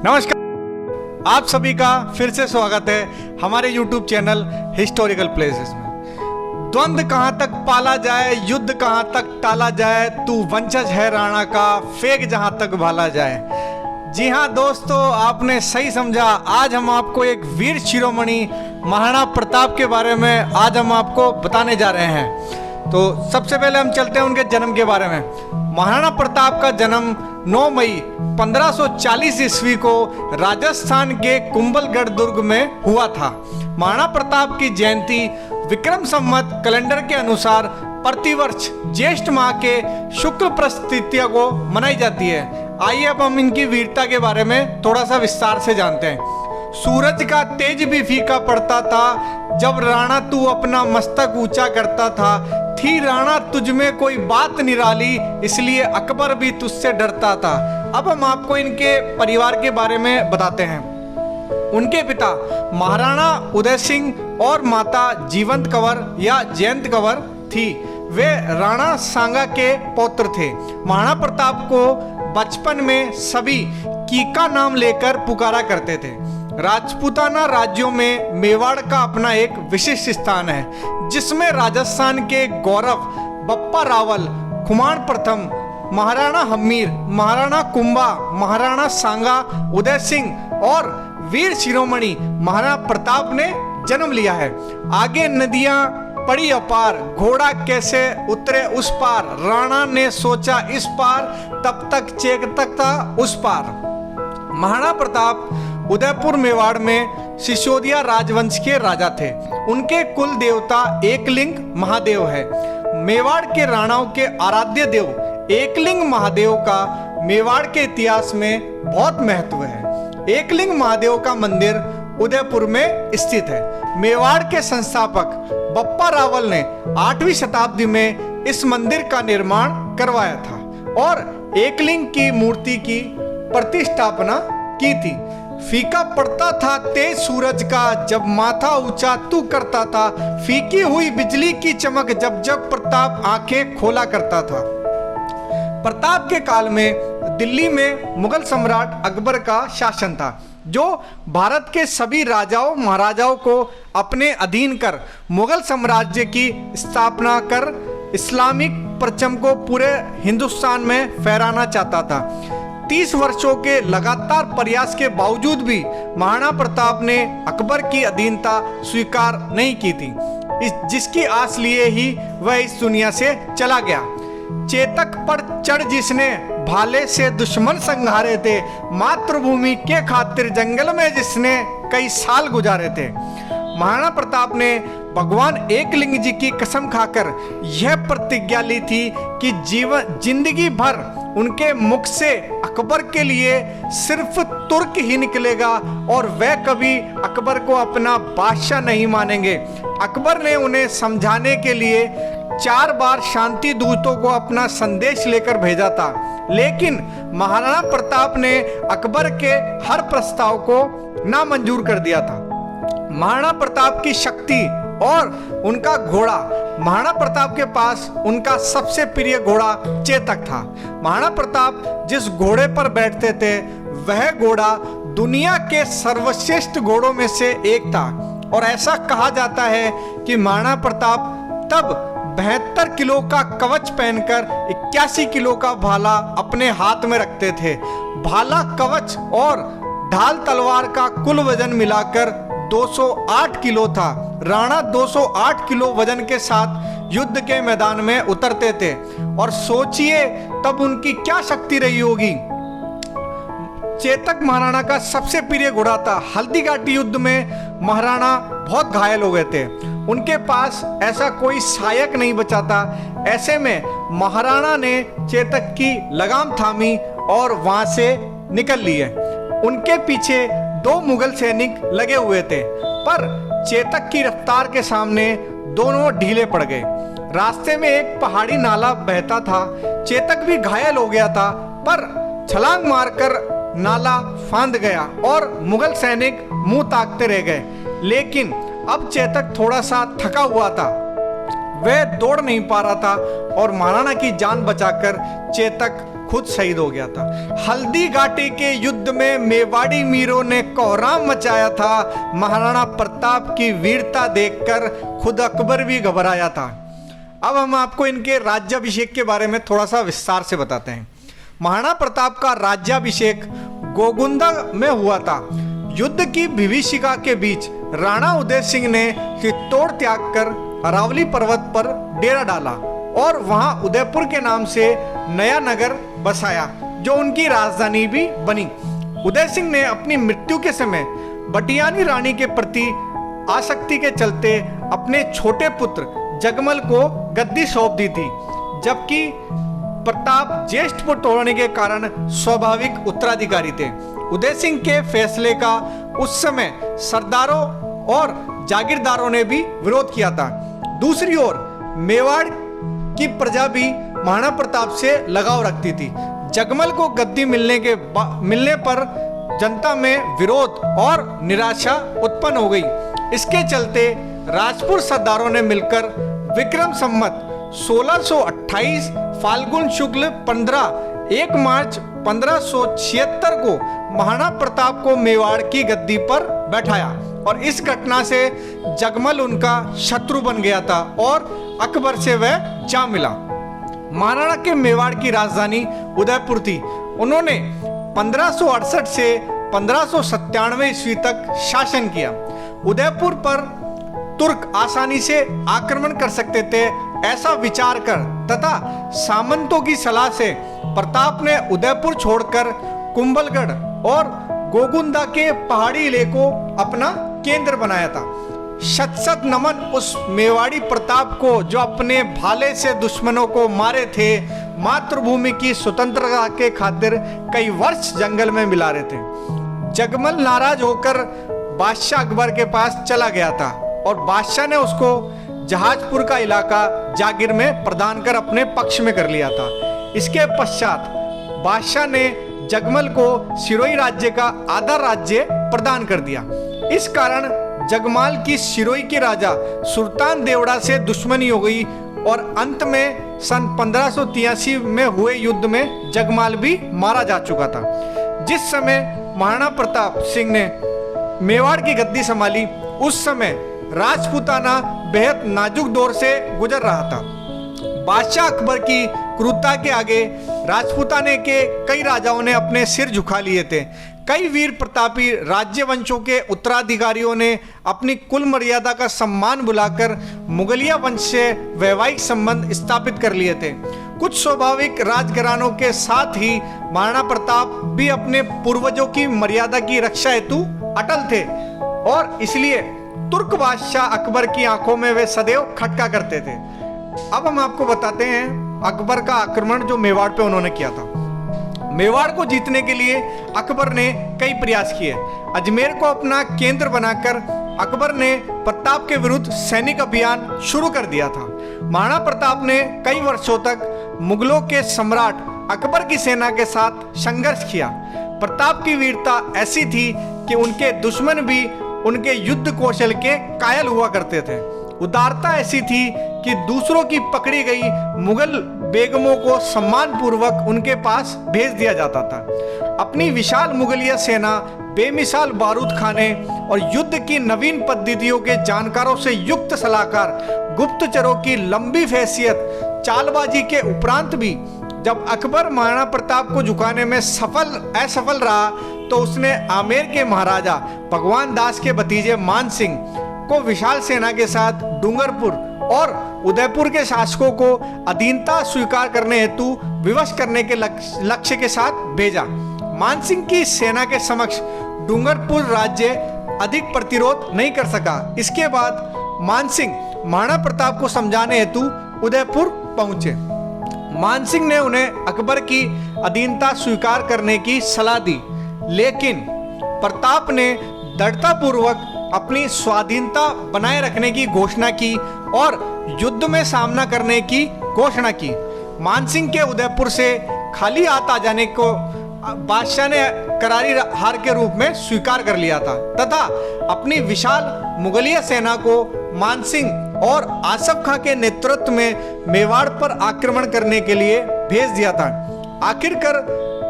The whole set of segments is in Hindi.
नमस्कार, आप सभी का फिर से स्वागत है हमारे YouTube चैनल हिस्टोरिकल प्लेसेस में। द्वंद्व कहाँ तक पाला जाए, युद्ध कहाँ तक टाला जाए, तू वंशज है राणा का, फेंक जहाँ तक भाला जाए। जी हाँ दोस्तों, आपने सही समझा। आज हम आपको एक वीर शिरोमणि महाराणा प्रताप के बारे में आज हम आपको बताने जा रहे हैं। तो सबसे पहले हम चलते हैं उनके जन्म के बारे में। महाराणा प्रताप का जन्म 9 मई 1540 ईस्वी को राजस्थान के कुंभलगढ़ दुर्ग में हुआ था। महाराणा प्रताप की जयंती विक्रम संवत कैलेंडर के अनुसार प्रतिवर्ष ज्येष्ठ माह के शुक्ल पक्ष तृतीया को मनाई जाती है। आइए अब हम इनकी वीरता के बारे में थोड़ा सा विस्तार से जानते हैं। सूरज का तेज भी फीका पड़ता था, जब राणा तू अपना मस्तक ऊंचा करता था। थी राणा तुझ में कोई बात निराली, इसलिए अकबर भी तुझसे डरता था। अब हम आपको इनके परिवार के बारे में बताते हैं। उनके पिता महाराणा उदय सिंह और माता जीवंत कंवर या जयंत कंवर थी। वे राणा सांगा के पौत्र थे। महाराणा प्रताप को बचपन में सभी कीका नाम लेकर पुकारा करते थे। राजपूताना राज्यों में मेवाड़ का अपना एक विशिष्ट स्थान है, जिसमें राजस्थान के गौरव बप्पा रावल, खुमान प्रथम, महाराणा हम्मीर, महाराणा कुंभा, महाराणा सांगा, उदय सिंह और वीर शिरोमणि महाराणा प्रताप ने जन्म लिया है। आगे नदियां पड़ी अपार, घोड़ा कैसे उतरे उस पार, राणा ने सोचा इस पार, तब तक चेतक था उस पार। महाराणा प्रताप उदयपुर मेवाड़ में सिसोदिया राजवंश के राजा थे। उनके कुल देवता एकलिंग महादेव है। मेवाड़ के राणाओं के आराध्य देव एकलिंग महादेव का मेवाड़ के इतिहास में बहुत महत्व है। एकलिंग महादेव का मंदिर उदयपुर में स्थित है। मेवाड़ के संस्थापक बप्पा रावल ने 8वीं शताब्दी में इस मंदिर का निर्माण करवाया था और एकलिंग की मूर्ति की प्रतिष्ठापना की थी। फीका पड़ता था तेज सूरज का, जब माथा ऊंचा तू करता था। फीकी हुई बिजली की चमक, जब जब प्रताप आंखें खोला करता था। प्रताप के काल में दिल्ली में मुगल सम्राट अकबर का शासन था, जो भारत के सभी राजाओं महाराजाओं को अपने अधीन कर मुगल साम्राज्य की स्थापना कर इस्लामिक परचम को पूरे हिंदुस्तान में फहराना चाहता था। 30 वर्षों के लगातार प्रयास के बावजूद भी महाराणा प्रताप ने अकबर की अधीनता स्वीकार नहीं की थी, जिसकी आस लिए ही वह इस दुनिया से चला गया। चेतक पर चढ़ जिसने भाले से दुश्मन संहारे थे, मातृभूमि के खातिर जंगल में जिसने कई साल गुजारे थे। महाराणा प्रताप ने भगवान एकलिंग जी की कसम खाकर यह प्रतिज्ञा ली थी कि जिंदगी भर उनके मुख से अकबर के लिए सिर्फ तुर्क ही निकलेगा और वह कभी अकबर को अपना बादशाह नहीं मानेंगे। अकबर ने उन्हें समझाने के लिए 4 बार शांति दूतों को अपना संदेश लेकर भेजा था, लेकिन महाराणा प्रताप ने अकबर के हर प्रस्ताव को नामंजूर कर दिया था। महाराणा प्रताप की शक्ति और उनका घोड़ा, महाराणा प्रताप के पास उनका सबसे प्रिय घोड़ा चेतक था। महाराणा प्रताप जिस घोड़े पर बैठते थे वह घोड़ा दुनिया के सर्वश्रेष्ठ घोड़ों में से एक था और ऐसा कहा जाता है कि महाराणा प्रताप तब 72 किलो का कवच पहनकर 81 किलो का भाला अपने हाथ में रखते थे। भाला, कवच और ढाल तलवार का कुल वजन मिलाकर 208 किलो था। राणा 208 किलो वजन के साथ युद्ध के मैदान में उतरते थे और सोचिए तब उनकी क्या शक्ति रही होगी। चेतक महाराणा का सबसे प्रिय घोड़ा था। हल्दी घाटी युद्ध में महाराणा बहुत घायल हो गए थे। उनके पास ऐसा कोई सहायक नहीं बचा था। ऐसे में महाराणा ने चेतक की लगाम थामी और वहां से निकल लिए। उनके पीछे 2 मुगल सैनिक लगे हुए थे, पर चेतक की रफ्तार के सामने दोनों ढीले पड़ गए। रास्ते में एक पहाड़ी नाला बहता था। चेतक भी घायल हो गया था, पर छलांग मारकर नाला फांद गया और मुगल सैनिक मुंह ताकते रह गए। लेकिन अब चेतक थोड़ा सा थका हुआ था, वह दौड़ नहीं पा रहा था और महाराणा की जान बचाकर चेतक खुद शहीद हो गया था। हल्दी घाटी के युद्ध में मेवाड़ी मीरों ने कोहराम मचाया था। महाराणा प्रताप की वीरता देखकर खुद अकबर भी घबराया था। अब हम आपको इनके राज्याभिषेक के बारे में थोड़ा सा विस्तार से बताते हैं। महाराणा प्रताप का राज्याभिषेक गोगुंदा में हुआ था। युद्ध की विभीषिका के बीच राणा उदय सिंह ने चित्तौड़ त्याग कर अरावली पर्वत पर डेरा डाला और वहां उदयपुर के नाम से नया नगर बसाया, जो उनकी राजधानी भी बनी। उदय सिंह ने अपनी मृत्यु के समय बटियानी रानी के प्रति आसक्ति के चलते अपने छोटे पुत्र जगमल को गद्दी सौंप दी थी, जबकि प्रताप ज्येष्ठ पुत्र होने के कारण स्वाभाविक उत्तराधिकारी थे। उदय सिंह के फैसले का उस समय सरदारों और जागीरदारों ने भी विरोध किया था। दूसरी ओर मेवाड़ की प्रजा भी महाराणा प्रताप से लगाव रखती थी। जगमल को गद्दी मिलने पर जनता में विरोध और निराशा उत्पन्न हो गई। इसके चलते राजपूत सरदारों ने मिलकर विक्रम संवत 1628 फाल्गुन शुक्ल 1 मार्च 1576 को महाराणा प्रताप को मेवाड़ की गद्दी पर बैठाया और इस घटना से जगमल उनका शत्रु बन गया था और अकबर से वह जा मिला। महाराणा के मेवाड़ की राजधानी उदयपुर थी। उन्होंने 1568 से 1597 ईस्वी तक शासन किया। उदयपुर पर तुर्क आसानी से आक्रमण कर सकते थे, ऐसा विचार कर तथा सामंतों की सलाह से प्रताप ने उदयपुर छोड़कर कुंभलगढ़ और गोगुंदा के पहाड़ी इलाके को अपना केंद्र बनाया था। शत शत नमन उस मेवाड़ी प्रताप को जो अपने भाले से दुश्मनों को मारे थे, मातृभूमि की स्वतंत्रता के खातिर कई वर्ष जंगल में मिला रहे थे। जगमल नाराज होकर बादशाह अकबर के पास चला गया था और बादशाह ने उसको जहाजपुर का इलाका जागीर में प्रदान कर अपने पक्ष में कर लिया था। इसके पश्चात बादशाह ने जगमल को सिरोही राज्य का आधा राज्य प्रदान कर दिया। इस कारण जगमाल की सिरोही के राजा सुल्तान देवड़ा से दुश्मनी हो गई और अंत में सन 1583 में हुए युद्ध में जगमाल भी मारा जा चुका था। जिस समय महाराणा प्रताप सिंह ने मेवाड़ की गद्दी संभाली, उस समय राजपूताना बेहद नाजुक दौर से गुजर रहा था। बादशाह अकबर की क्रूरता के आगे राजपूताने के कई राजाओं ने अपने सिर झुका लिए थे। कई वीर प्रतापी राज्य वंशों के उत्तराधिकारियों ने अपनी कुल मर्यादा का सम्मान बुलाकर मुगलिया वंश से वैवाहिक संबंध स्थापित कर लिए थे। कुछ स्वाभाविक राजघरानों के साथ ही महाराणा प्रताप भी अपने पूर्वजों की मर्यादा की रक्षा हेतु अटल थे और इसलिए तुर्क बादशाह अकबर की आंखों में वे सदैव खटका करते थे। अब हम आपको बताते हैं अकबर का आक्रमण जो मेवाड़ पे उन्होंने किया था। मेवाड़ को जीतने के लिए अकबर ने कई प्रयास किए। अजमेर को अपना केंद्र बनाकर अकबर ने प्रताप के विरुद्ध सैनिक अभियान शुरू कर दिया था। महाराणा प्रताप ने कई वर्षों तक मुगलों के सम्राट अकबर की सेना के साथ संघर्ष किया। प्रताप की वीरता ऐसी थी कि उनके दुश्मन भी उनके युद्ध कौशल के कायल हुआ करते थे। उदारता ऐसी थी कि दूसरों की पकड़ी गई मुगल बेगमों को सम्मान पूर्वक उनके पास भेज दिया जाता था। अपनी विशाल मुगलिया सेना, बेमिसाल बारूद खाने और युद्ध की नवीन पद्धतियों के जानकारों से युक्त सलाहकार, गुप्तचरों की लंबी हैसियत, चालबाजी के उपरांत भी जब अकबर महाराणा प्रताप को झुकाने में असफल रहा तो उसने आमेर के महाराजा भगवान दास के भतीजे मान सिंह को विशाल सेना के साथ डूंगरपुर और उदयपुर के शासकों को अधीनता स्वीकार करने हेतु विवश करने के लक्ष्य के साथ भेजा। मान सिंह की सेना के समक्ष डूंगरपुर राज्य अधिक प्रतिरोध नहीं कर सका। इसके बाद मान सिंह महाराणा प्रताप को समझाने हेतु उदयपुर पहुंचे। मान सिंह ने उन्हें अकबर की अधीनता स्वीकार करने की सलाह दी, लेकिन प्रताप ने दृढ़तापूर्वक अपनी स्वाधीनता बनाए रखने की घोषणा की और युद्ध में सामना करने की घोषणा की। मानसिंह के उदयपुर से खाली हाथ आ जाने को बादशाह ने करारी हार के रूप में स्वीकार कर लिया था तथा अपनी विशाल मुगलिया सेना को मानसिंह और आसफ खां के नेतृत्व में मेवाड़ पर आक्रमण करने के लिए भेज दिया था। आखिरकार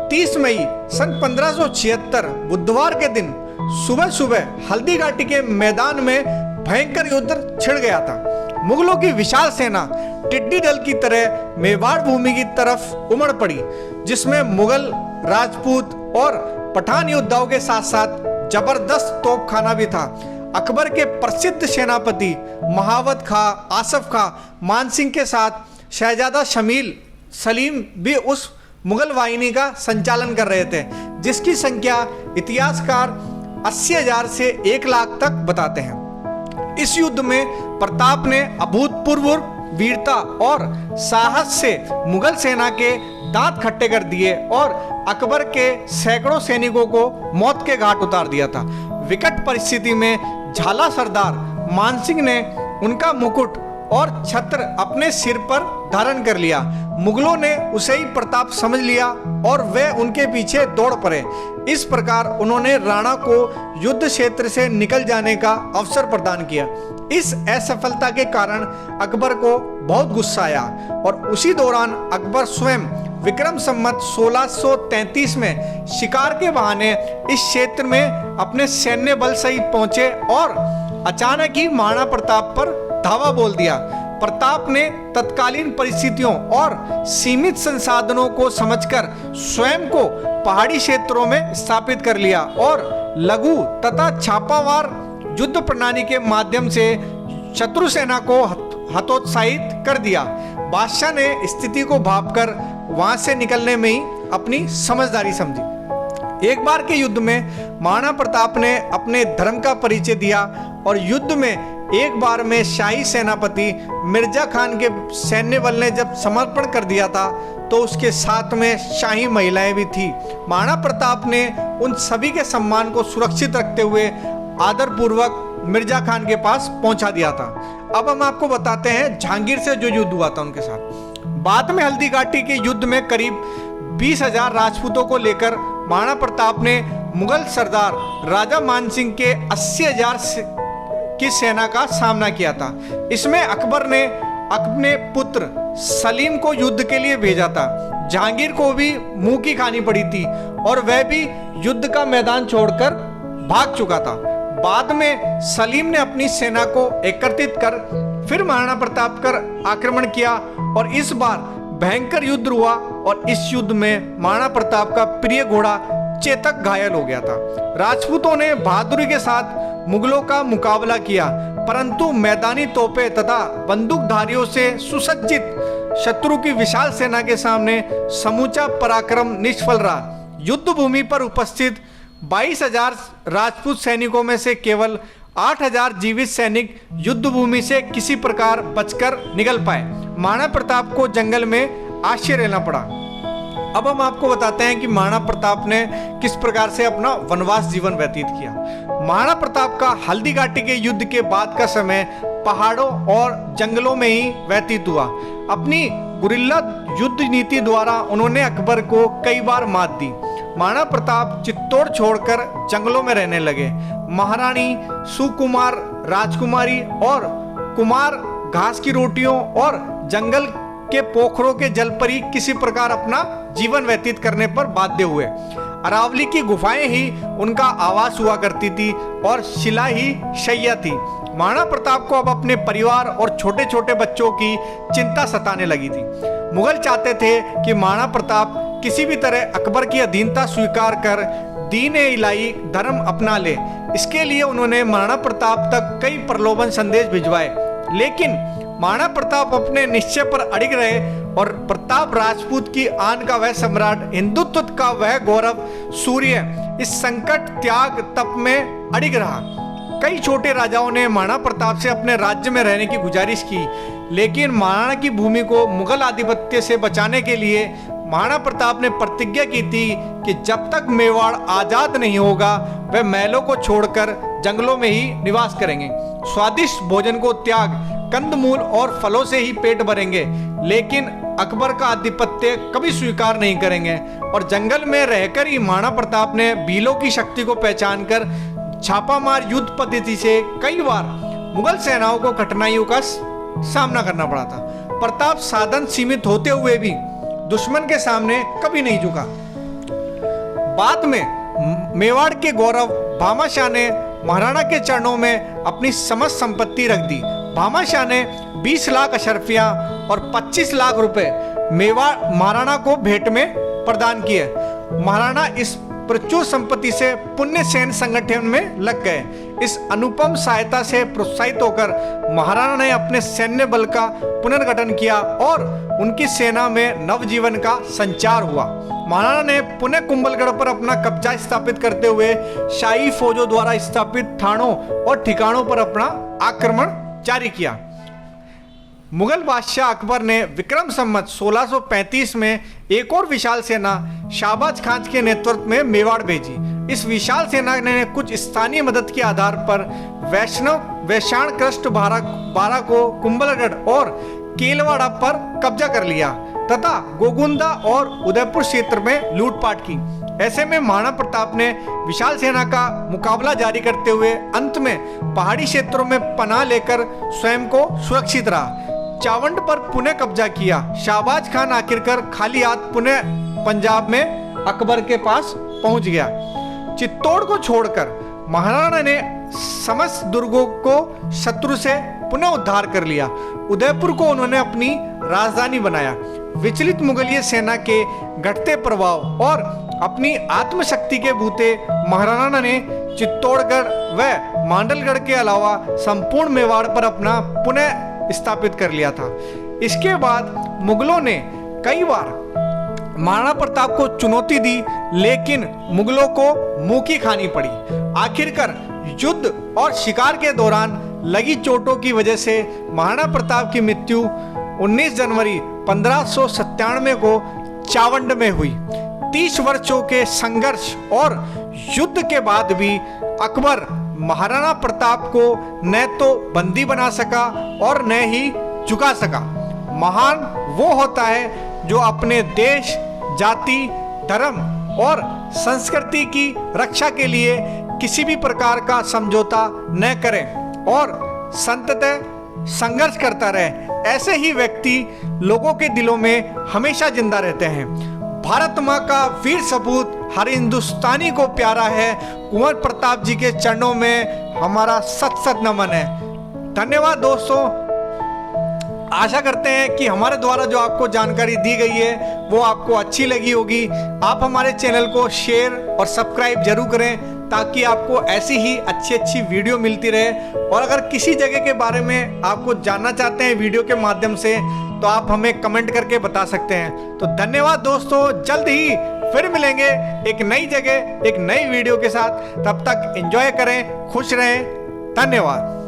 30 मई सन 1576 बुधवार के दिन सुबह सुबह हल्दी घाटी के मैदान में भयंकर युद्ध छिड़ गया था। मुगलों की विशाल सेना टिड्डी दल की तरह मेवाड़ भूमि की तरफ उमड़ पड़ी, जिसमें मुगल, राजपूत और पठान योद्धाओं के साथ साथ जबरदस्त तोपखाना भी था। अकबर के प्रसिद्ध सेनापति महावत खां, आसफ खां, मानसिंह के साथ शहजादा शमील सलीम भी उस मुगल वाहिनी का संचालन कर रहे थे, जिसकी संख्या इतिहासकार 80,000 से 1 लाख तक बताते हैं। इस युद्ध में प्रताप ने अभूतपूर्व वीरता और साहस से मुगल सेना के दांत खट्टे कर दिए और अकबर के सैकड़ों सैनिकों को मौत के घाट उतार दिया था। विकट परिस्थिति में झाला सरदार मानसिंह ने उनका मुकुट और छत्र अपने सिर पर धारण कर लिया। मुगलों ने उसे ही प्रताप समझ लिया और वे उनके पीछे दौड़ पड़े। इस प्रकार उन्होंने राणा को युद्ध क्षेत्र से निकल जाने का अवसर प्रदान किया। इस असफलता के कारण अकबर को बहुत गुस्सा आया और उसी दौरान अकबर स्वयं विक्रम संवत 1633 में शिकार के बहाने इस क्षेत्र में अपने सैन्य बल सहित पहुंचे और अचानक ही महाराणा प्रताप पर धावा बोल दिया। प्रताप ने तत्कालीन परिस्थितियों और सीमित संसाधनों को समझकर स्वयं को पहाड़ी क्षेत्रों में स्थापित कर लिया और लघु तथा छापावार युद्ध प्रणाली के माध्यम से शत्रु सेना को हतोत्साहित कर दिया। बादशाह ने स्थिति को भांपकर वहां से निकलने में ही अपनी समझदारी समझी। एक बार के युद्ध में महाराणा प्रताप ने अपने धर्म का परिचय दिया और युद्ध में एक बार में शाही सेनापति मिर्जा खान के सैन्य बल ने जब समर्पण कर दिया था तो उसके साथ में शाही महिलाएं भी थी। महाराणा प्रताप ने उन सभी के सम्मान को सुरक्षित रखते हुए आदरपूर्वक मिर्जा खान के पास पहुंचा दिया था। अब हम आपको बताते हैं जहांगीर से जो युद्ध हुआ था उनके साथ। बाद में हल्दी घाटी के युद्ध में करीब 20,000 राजपूतों को लेकर महाराणा प्रताप ने मुगल सरदार राजा मानसिंह के 80,000 की सेना का सामना किया था। इसमें अकबर ने अपने पुत्र सलीम को युद्ध के लिए भेजा था। जहांगीर को भी मुंह की खानी पड़ी थी और वह भी युद्ध का मैदान छोड़कर भाग चुका था। बाद में सलीम ने अपनी सेना को एकत्रित कर फिर महाराणा प्रताप पर आक्रमण किया और इस बार भयंकर युद्ध हुआ और इस युद्ध में महाराणा प्रताप का प्रिय घोड़ा चेतक घायल हो गया था। राजपूतों ने बहादुरी के साथ मुगलों का मुकाबला किया, परंतु मैदानी तोपें तथा बंदूकधारियों से सुसज्जित शत्रु की विशाल सेना के सामने समूचा पराक्रम निष्फल रहा। युद्ध भूमि पर उपस्थित 22,000 राजपूत सैनिकों में से केवल 8,000 जीवित सैनिक युद्ध भूमि से किसी प्रकार बचकर निकल पाए। महाराणा प्रताप को जंगल में आश्रय लेना पड़ा। अब हम आपको बताते हैं कि महाराणा प्रताप ने किस प्रकार से अपना वनवास जीवन व्यतीत किया। महाराणा प्रताप का हल्दी घाटी के युद्ध के बाद का समय पहाड़ों और जंगलों में ही व्यतीत हुआ। अपनी गुरिल्ला युद्ध नीति द्वारा उन्होंने अकबर को कई बार मात दी। महाराणा प्रताप चित्तौड़ छोड़कर जंगलों में रहने लगे। महारानी सुकुमार राजकुमारी और कुमार घास की रोटियों और जंगल के पोखरों के जल पर ही किसी प्रकार अपना जीवन व्यतीत करने पर बाध्य हुए। अरावली की गुफाएं ही उनका आवास हुआ करती थी और शिला ही शैया थी। महाराणा प्रताप को अब अपने परिवार और छोटे छोटे बच्चों की चिंता सताने लगी थी। मुगल चाहते थे कि महाराणा प्रताप किसी भी तरह अकबर की अधीनता स्वीकार कर दीन-ए-इलाही धर्म अपना ले। इसके लिए उन्होंने महाराणा प्रताप तक कई प्रलोभन संदेश भिजवाए, लेकिन महाराणा प्रताप अपने निश्चय पर अड़िग रहे और प्रताप राजपूत की आन का वह सम्राट, हिंदुत्व का वह गौरव सूर्य इस संकट त्याग तप में अड़िग रहा। कई छोटे राजाओं ने महाराणा प्रताप से अपने राज्य में रहने की गुजारिश की, लेकिन महाराणा की भूमि को मुगल आधिपत्य से बचाने के लिए महाराणा प्रताप ने प्रतिज्ञा की थी कि जब तक मेवाड़ आजाद नहीं होगा वह महलों को छोड़कर जंगलों में ही निवास करेंगे। स्वादिष्ट भोजन को त्याग कंदमूल और फलों से ही पेट भरेंगे, लेकिन अकबर का आधिपत्य कभी स्वीकार नहीं करेंगे। और जंगल में रहकर ही महाराणा प्रताप ने भीलों की शक्ति को पहचानकर छापामार युद्ध पद्धति से कई बार मुगल सेनाओं को कठिनाइयों का सामना करना पड़ा था। प्रताप साधन सीमित होते हुए भी दुश्मन के सामने कभी नहीं झुका। बाद में मेवाड़ के गौरव भामाशाह ने महाराणा के चरणों में अपनी समस्त संपत्ति रख दी। भामाशाह ने 20 लाख अशर्फियां और 25 लाख रुपए मेवाड़ महाराणा को भेंट में प्रदान किए। महाराणा इस प्रचुर संपत्ति से पुण्य सेन संगठन में लग गए। इस अनुपम सहायता से प्रोत्साहित होकर महाराणा ने अपने सैन्य बल का पुनर्गठन किया और उनकी सेना में नवजीवन का संचार हुआ। महाराणा ने पुनः कुंभलगढ़ पर अपना कब्जा स्थापित करते हुए शाही फौजों द्वारा स्थापित थानों और ठिकानों पर अपना आक्रमण जारी किया। मुगल बादशाह अकबर ने विक्रम संवत 1635 में एक और विशाल सेना शाहबाज खान के नेतृत्व में मेवाड़ भेजी। इस विशाल सेना ने कुछ स्थानीय मदद के आधार पर वैशाण कृष्ण बारा को कुंभलगढ़ और केलवाड़ा पर कब्जा कर लिया तथा गोगुंदा और उदयपुर क्षेत्र में लूटपाट की। ऐसे में महाराणा प्रताप ने विशाल सेना का मुकाबला जारी करते हुए अंत में पहाड़ी क्षेत्रों में पनाह लेकर स्वयं को सुरक्षित रहा। चावंड पर पुनः कब्जा किया। शाहबाज खान आखिरकार खाली हाथ पुनः पंजाब में अकबर के पास पहुंच गया। चित्तौड़ को छोड़कर महाराणा ने समस्त दुर्गों को शत्रु से पुनः उद्धार कर लिया। उदयपुर को उन्होंने अपनी राजधानी बनाया। विचलित मुगलिय सेना के घटते प्रभाव और अपनी आत्मशक्ति के बूते महाराणा ने चित्तौड़गढ़ व मांडलगढ़ के अलावा संपूर्ण मेवाड़ पर अपना पुनः स्थापित कर लिया था। इसके बाद मुगलों ने कई बार महाराणा प्रताप को चुनौती दी, लेकिन मुगलों को मुंह की खानी पड़ी। आखिरकार युद्ध और शिकार के दौरान लगी चोटों की वजह से महाराणा प्रताप की मृत्यु 19 जनवरी 1597 को चावंड में हुई। 30 वर्षों के संघर्ष और युद्ध के बाद भी अकबर महाराणा प्रताप को न तो बंदी बना सका और न ही झुका सका। महान वो होता है जो अपने देश, जाति, धर्म और संस्कृति की रक्षा के लिए किसी भी प्रकार का समझौता न करे और संततः संघर्ष करता रहे। ऐसे ही व्यक्ति लोगों के दिलों में हमेशा जिंदा रहते हैं। भारत माँ का वीर सपूत हर हिंदुस्तानी को प्यारा है। कुंवर प्रताप जी के चरणों में हमारा सत सत नमन है। धन्यवाद दोस्तों। आशा करते हैं कि हमारे द्वारा जो आपको जानकारी दी गई है वो आपको अच्छी लगी होगी। आप हमारे चैनल को शेयर और सब्सक्राइब जरूर करें ताकि आपको ऐसी ही अच्छी वीडियो मिलती रहे। और अगर किसी जगह के बारे में आपको जानना चाहते हैं वीडियो के माध्यम से तो आप हमें कमेंट करके बता सकते हैं। तो धन्यवाद दोस्तों। जल्द ही फिर मिलेंगे एक नई जगह एक नई वीडियो के साथ। तब तक एंजॉय करें, खुश रहें। धन्यवाद।